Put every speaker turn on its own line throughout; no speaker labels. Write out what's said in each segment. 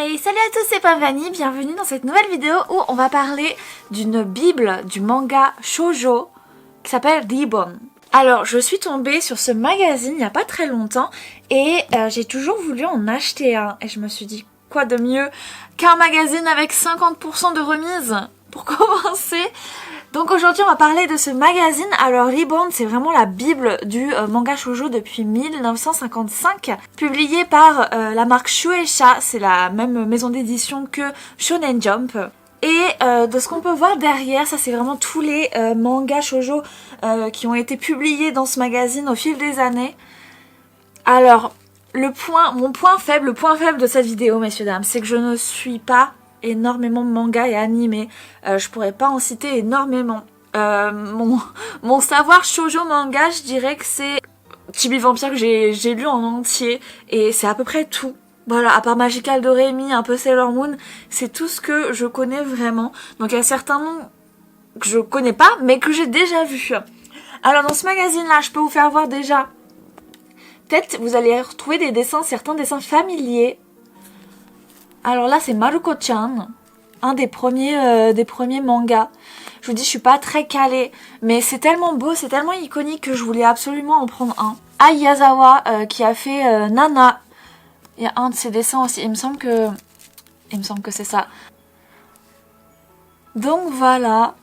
Hey, salut à tous, c'est Pavani, bienvenue dans cette nouvelle vidéo où on va parler d'une bible du manga shoujo qui s'appelle Ribbon. Alors, je suis tombée sur ce magazine il n'y a pas très longtemps et j'ai toujours voulu en acheter un. Et je me suis dit, quoi de mieux qu'un magazine avec 50% de remise pour commencer. Donc aujourd'hui on va parler de ce magazine. Alors Ribbon, c'est vraiment la bible du manga shoujo depuis 1955, publié par la marque Shueisha, c'est la même maison d'édition que Shonen Jump. Et de ce qu'on peut voir derrière, ça c'est vraiment tous les mangas shoujo qui ont été publiés dans ce magazine au fil des années. Alors le point faible de cette vidéo, messieurs dames, c'est que je ne suis pas énormément de mangas et animés. Je pourrais pas en citer énormément. Mon savoir shoujo manga, je dirais que c'est Chibi Vampire que j'ai lu en entier et c'est à peu près tout. Voilà, à part Magical Doremi, un peu Sailor Moon, c'est tout ce que je connais vraiment. Donc il y a certains noms que je connais pas, mais que j'ai déjà vus. Alors dans ce magazine-là, je peux vous faire voir déjà. Peut-être vous allez retrouver certains dessins familiers. Alors là, c'est Maruko-chan, un des premiers mangas. Je vous dis, je suis pas très calée, mais c'est tellement beau, c'est tellement iconique que je voulais absolument en prendre un. Ai Yazawa, qui a fait Nana. Il y a un de ses dessins aussi, il me semble que c'est ça. Donc voilà.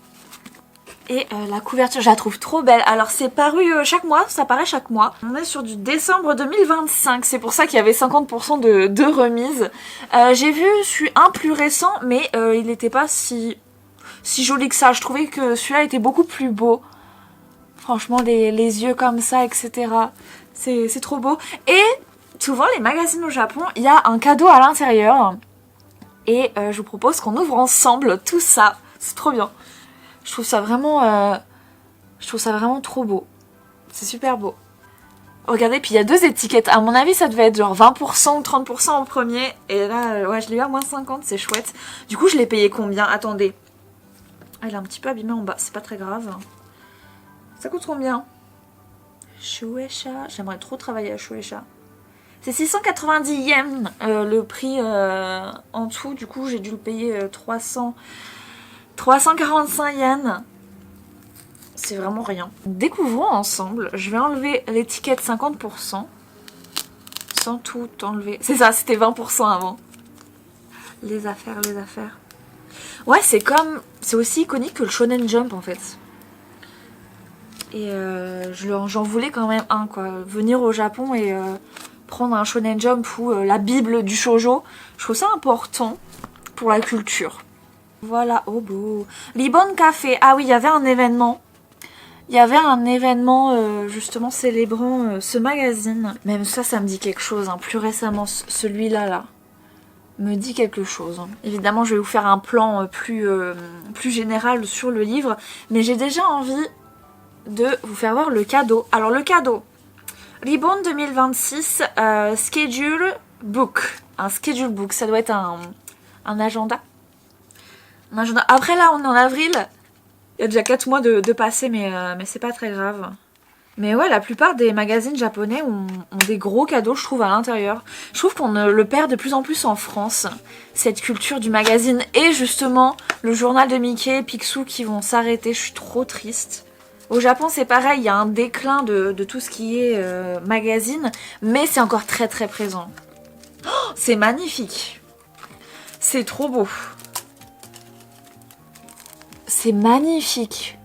Et la couverture, je la trouve trop belle. Alors c'est paru chaque mois, ça paraît chaque mois. On est sur du décembre 2025, c'est pour ça qu'il y avait 50% de remise. J'ai vu un plus récent, mais il n'était pas si joli que ça. Je trouvais que celui-là était beaucoup plus beau. Franchement, les yeux comme ça, etc. C'est trop beau. Et souvent, les magazines au Japon, il y a un cadeau à l'intérieur. Et je vous propose qu'on ouvre ensemble tout ça. C'est trop bien. Je trouve ça vraiment trop beau. C'est super beau. Regardez, puis il y a deux étiquettes. À mon avis, ça devait être genre 20% ou 30% en premier. Et là, ouais, je l'ai eu à moins 50, c'est chouette. Du coup, je l'ai payé combien? Attendez. Elle est un petit peu abîmée en bas, c'est pas très grave. Ça coûte combien? Shueisha. J'aimerais trop travailler à Shueisha. C'est 690 yens le prix en tout. Du coup, j'ai dû le payer 345 yens. C'est vraiment rien. Découvrons ensemble. Je vais enlever l'étiquette 50%. Sans tout enlever. C'est ça, c'était 20% avant. Les affaires. Ouais, c'est aussi iconique que le Shonen Jump en fait. Et j'en voulais quand même un quoi. Venir au Japon et prendre un Shonen Jump ou la bible du shoujo. Je trouve ça important pour la culture. Voilà, oh beau. Ribbon Café. Ah oui, il y avait un événement. Justement célébrant ce magazine. Même ça me dit quelque chose. Hein. Plus récemment, celui-là, me dit quelque chose. Évidemment, je vais vous faire un plan plus général sur le livre. Mais j'ai déjà envie de vous faire voir le cadeau. Alors le cadeau. Ribbon 2026 Schedule Book. Un Schedule Book, ça doit être un agenda. Après là, on est en avril. Il y a déjà 4 mois de passé, mais c'est pas très grave. Mais ouais, la plupart des magazines japonais ont des gros cadeaux, je trouve, à l'intérieur. Je trouve qu'on le perd de plus en plus en France, cette culture du magazine. Et justement, le journal de Mickey et Picsou qui vont s'arrêter, je suis trop triste. Au Japon, c'est pareil, il y a un déclin de tout ce qui est magazine, mais c'est encore très très présent. Oh, c'est magnifique. C'est trop beau. C'est magnifique.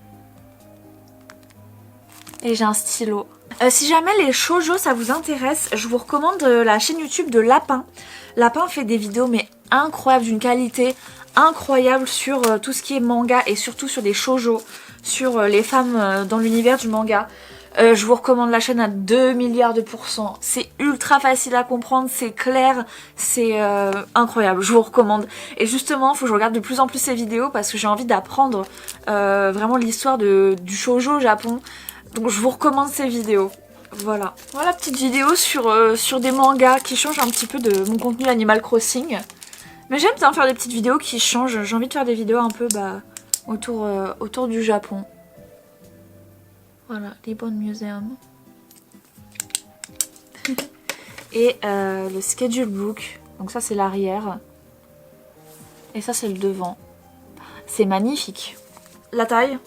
Et j'ai un stylo. Si jamais les shoujo ça vous intéresse, je vous recommande la chaîne YouTube de Lapin. Lapin fait des vidéos mais incroyables, d'une qualité incroyable sur tout ce qui est manga et surtout sur des shoujo, sur les femmes dans l'univers du manga. Je vous recommande la chaîne à 2 milliards de %. C'est ultra facile à comprendre, c'est clair, c'est incroyable, je vous recommande. Et justement, il faut que je regarde de plus en plus ces vidéos parce que j'ai envie d'apprendre vraiment l'histoire du shoujo au Japon. Donc je vous recommande ces vidéos. Voilà. Voilà, petite vidéo sur des mangas qui changent un petit peu de mon contenu Animal Crossing. Mais j'aime bien faire des petites vidéos qui changent. J'ai envie de faire des vidéos un peu autour du Japon. Voilà, Ribbon Museum. Et le schedule book. Donc ça c'est l'arrière. Et ça c'est le devant. C'est magnifique. La taille,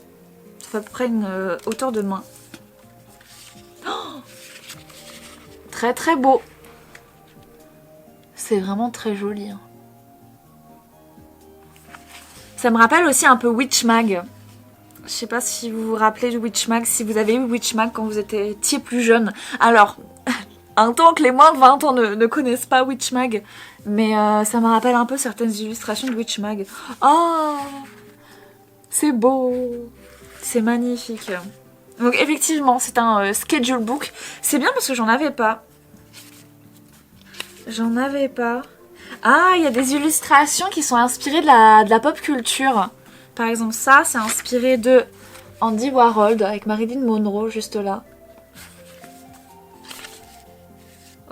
ça fait à peu près une hauteur de main. Oh, très très beau. C'est vraiment très joli. Hein. Ça me rappelle aussi un peu Witch Mag. Je sais pas si vous vous rappelez de Witch Mag, si vous avez eu Witch Mag quand vous étiez plus jeune. Alors, un temps que les moins de 20 ans ne connaissent pas Witch Mag, mais ça me rappelle un peu certaines illustrations de Witch Mag. Oh, c'est beau, c'est magnifique. Donc effectivement, c'est un schedule book. C'est bien parce que j'en avais pas. J'en avais pas. Ah, il y a des illustrations qui sont inspirées de la pop culture. Par exemple, ça, c'est inspiré de Andy Warhol avec Marilyn Monroe juste là.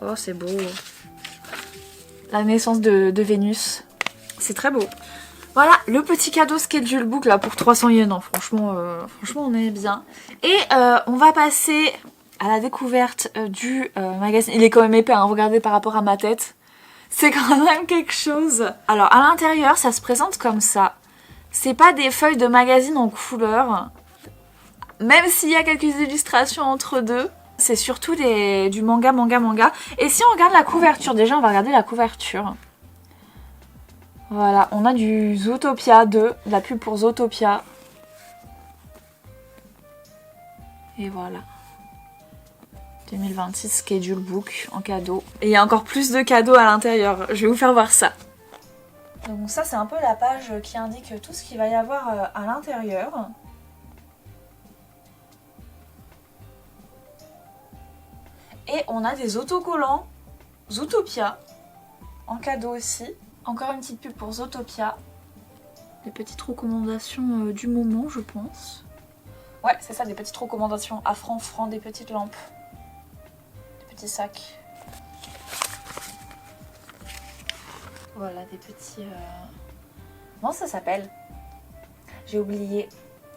Oh, c'est beau. La naissance de Vénus. C'est très beau. Voilà, le petit cadeau schedule book là pour 300 yens. Non, franchement, on est bien. Et on va passer à la découverte du magazine. Il est quand même épais, hein, regardez par rapport à ma tête. C'est quand même quelque chose. Alors, à l'intérieur, ça se présente comme ça. C'est pas des feuilles de magazine en couleur. Même s'il y a quelques illustrations entre deux. C'est surtout du manga. Et si on regarde la couverture, déjà on va regarder la couverture. Voilà, on a du Zootopia 2, de la pub pour Zootopia. Et voilà. 2026 schedule book en cadeau. Et il y a encore plus de cadeaux à l'intérieur. Je vais vous faire voir ça. Donc ça c'est un peu la page qui indique tout ce qu'il va y avoir à l'intérieur. Et on a des autocollants Zootopia en cadeau aussi. Encore une petite pub pour Zootopia. Des petites recommandations du moment, je pense. Ouais, c'est ça, des petites recommandations à francs, des petites lampes. Des petits sacs. Voilà, des petits... Comment ça s'appelle? J'ai oublié.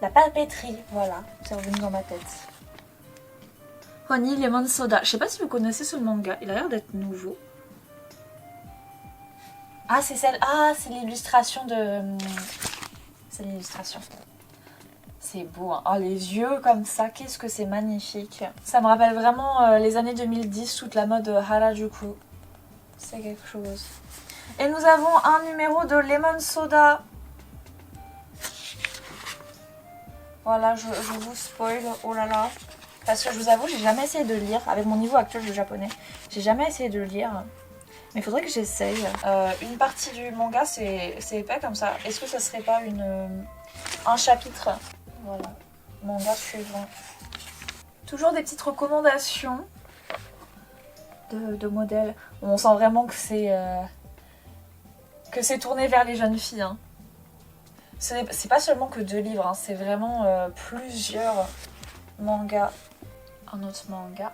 La papeterie, voilà, c'est revenu dans ma tête. Honey Lemon Soda. Je sais pas si vous connaissez ce manga, il a l'air d'être nouveau. Ah, c'est celle... Ah, c'est l'illustration de... C'est l'illustration. C'est beau, hein. Oh, les yeux comme ça, qu'est-ce que c'est magnifique. Ça me rappelle vraiment les années 2010, toute la mode Harajuku. C'est quelque chose. Et nous avons un numéro de Lemon Soda. Voilà, je vous spoil. Oh là là. Parce que je vous avoue, j'ai jamais essayé de le lire. Avec mon niveau actuel de japonais, j'ai jamais essayé de le lire. Mais il faudrait que j'essaye. Une partie du manga, c'est épais comme ça. Est-ce que ça serait pas un chapitre? Voilà. Manga suivant. Toujours des petites recommandations de modèles. On sent vraiment que c'est tourné vers les jeunes filles. Hein. C'est pas seulement que 2 livres, hein, c'est vraiment plusieurs mangas. Un autre manga.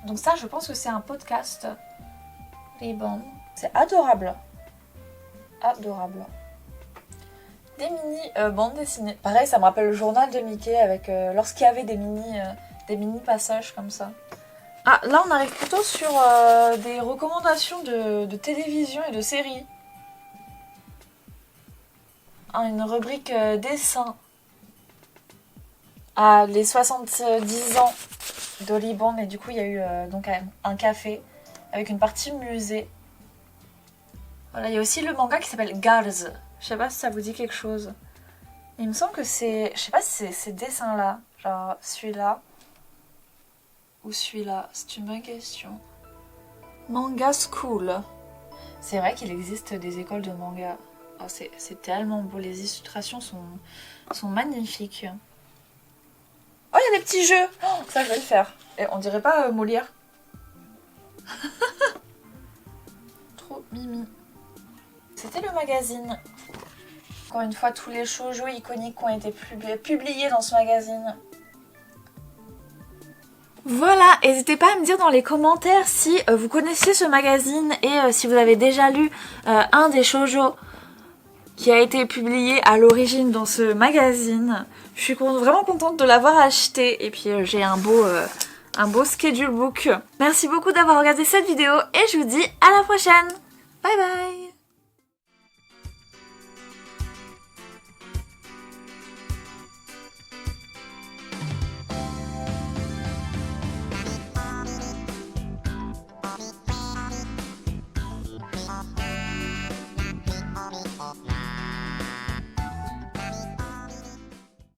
Donc ça, je pense que c'est un podcast. Ribbon. C'est adorable. Adorable. Des mini bandes dessinées. Pareil, ça me rappelle le journal de Mickey avec lorsqu'il y avait des mini passages comme ça. Ah, là on arrive plutôt sur des recommandations de télévision et de séries. Ah, une rubrique dessin. Ah, les 70 ans d'Holly Bond, et du coup il y a eu donc un café avec une partie musée. Voilà, il y a aussi le manga qui s'appelle Girls. Je sais pas si ça vous dit quelque chose. Il me semble que c'est... Je sais pas si c'est ces dessins-là. Genre celui-là. Ou celui-là. C'est une bonne question. Manga School. C'est vrai qu'il existe des écoles de manga. Oh, c'est tellement beau. Les illustrations sont magnifiques. Oh, il y a des petits jeux. Oh, ça, je vais le faire. Et on dirait pas Molière. Trop mimi. C'était le magazine. Encore une fois, tous les shoujo iconiques qui ont été publiés dans ce magazine. Voilà, n'hésitez pas à me dire dans les commentaires si vous connaissez ce magazine et si vous avez déjà lu un des shoujo qui a été publié à l'origine dans ce magazine. Je suis vraiment contente de l'avoir acheté et puis j'ai un beau schedule book. Merci beaucoup d'avoir regardé cette vidéo et je vous dis à la prochaine. Bye bye.